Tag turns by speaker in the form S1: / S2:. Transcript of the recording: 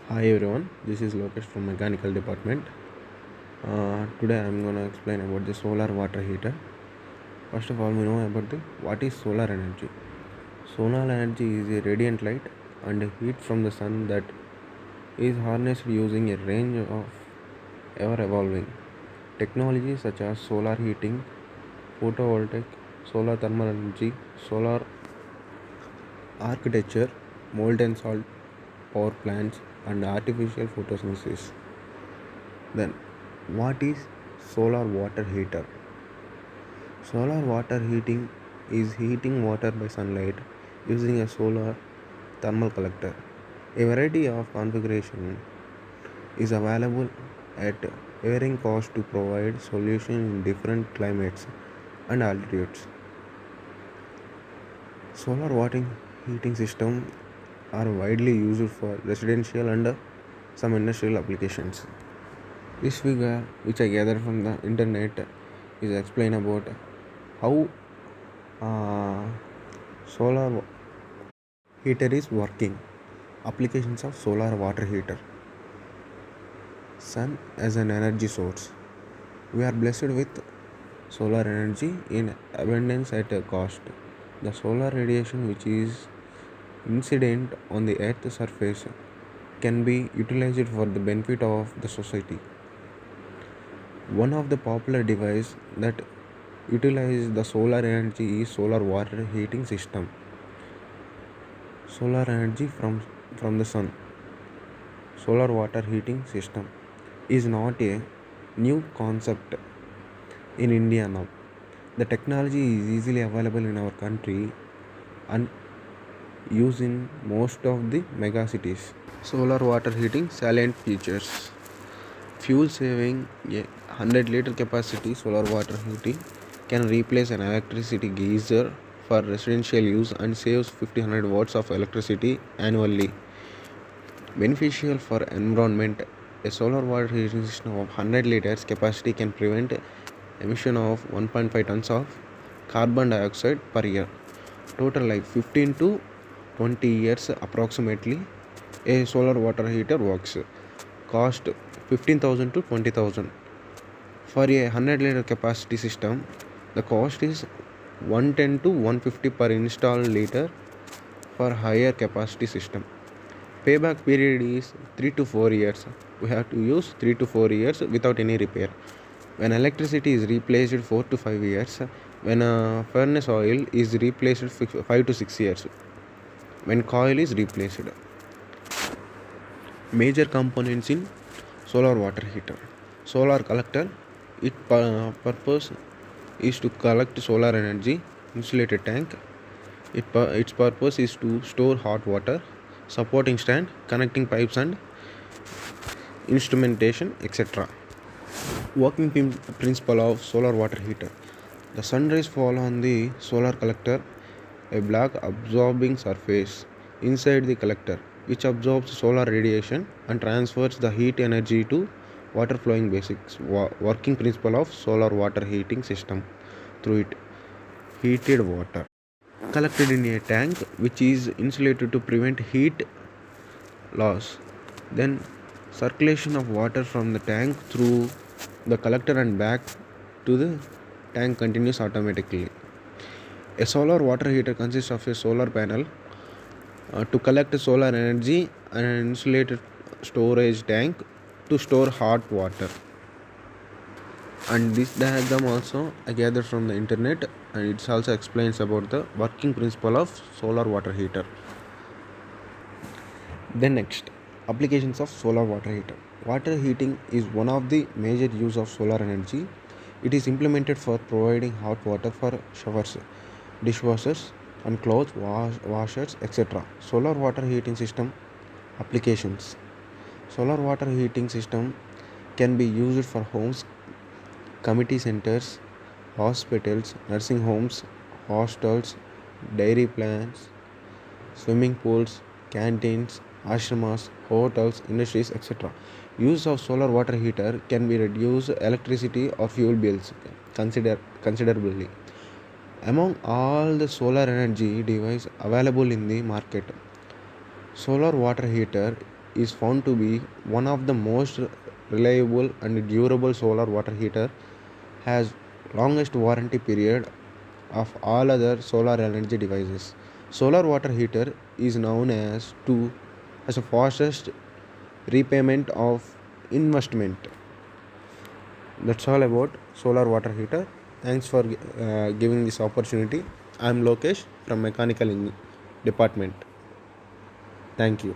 S1: Hi everyone, this is Lokesh from Mechanical Department. Today I am going to explain about the solar water heater. First of all, we know about what is solar energy. Solar energy is a radiant light and heat from the sun that is harnessed using a range of ever evolving technologies such as solar heating, photovoltaic, solar thermal energy, solar architecture, molten salt power plants, and artificial photosynthesis. Then, what is solar water heater? Solar water heating is heating water by sunlight using a solar thermal collector. A variety of configuration is available at varying cost to provide solution in different climates and altitudes. Solar water heating systems are widely used for residential and some industrial applications. This figure, which I gathered from the internet, is explain about how uh, solar heater is working. Applications of solar water heater. Sun as an energy source. We are blessed with solar energy in abundance at a cost. The solar radiation, which is incident on the earth's surface, can be utilized for the benefit of the society. One of the popular devices that utilize the solar energy is solar water heating system. Solar energy from the sun. Solar water heating system is not a new concept in India now. The technology is easily available in our country and used in most of the mega cities. Solar water heating salient features. Fuel saving, a 100-liter capacity solar water heating can replace an electricity geyser for residential use and saves 1500 watts of electricity annually. Beneficial for environment, a solar water heating system of 100 liters capacity can prevent emission of 1.5 tons of carbon dioxide per year. Total life 15 to 20 years approximately. A solar water heater works. Cost 15,000 to 20,000. For a 100-liter capacity system, the cost is 110 to 150 per installed liter for higher capacity system. Payback period is 3 to 4 years. We have to use 3 to 4 years without any repair. When electricity is replaced 4 to 5 years. When a furnace oil is replaced 5 to 6 years. When coil is replaced. Major components in solar water heater. Solar collector. Its purpose is to collect solar energy. Insulated tank. Its purpose is to store hot water. Supporting stand, connecting pipes and instrumentation, etc. Working principle of solar water heater. The sun rays fall on the solar collector, a black absorbing surface inside the collector, which absorbs solar radiation and transfers the heat energy to water flowing basics. Working principle of solar water heating system. Through it, heated water collected in a tank which is insulated to prevent heat loss. Then circulation of water from the tank through the collector and back to the tank continues automatically. A solar water heater consists of a solar panel to collect solar energy and an insulated storage tank to store hot water. And this diagram also I gathered from the internet, and it also explains about the working principle of solar water heater. Then next, applications of solar water heater. Water heating is one of the major use of solar energy. It is implemented for providing hot water for showers, dishwashers and clothes washers, etc. Solar water heating system applications. Solar water heating system can be used for homes, community centers, hospitals, nursing homes, hostels, dairy plants, swimming pools, canteens, ashramas, hotels, industries, etc. Use of solar water heater can be reduce electricity or fuel bills considerably. Among all the solar energy devices available in the market, solar water heater is found to be one of the most reliable and durable solar water heater, has longest warranty period of all other solar energy devices. Solar water heater is known as a fastest repayment of investment. That's all about solar water heater. Thanks for giving this opportunity. I'm Lokesh from mechanical department. Thank you.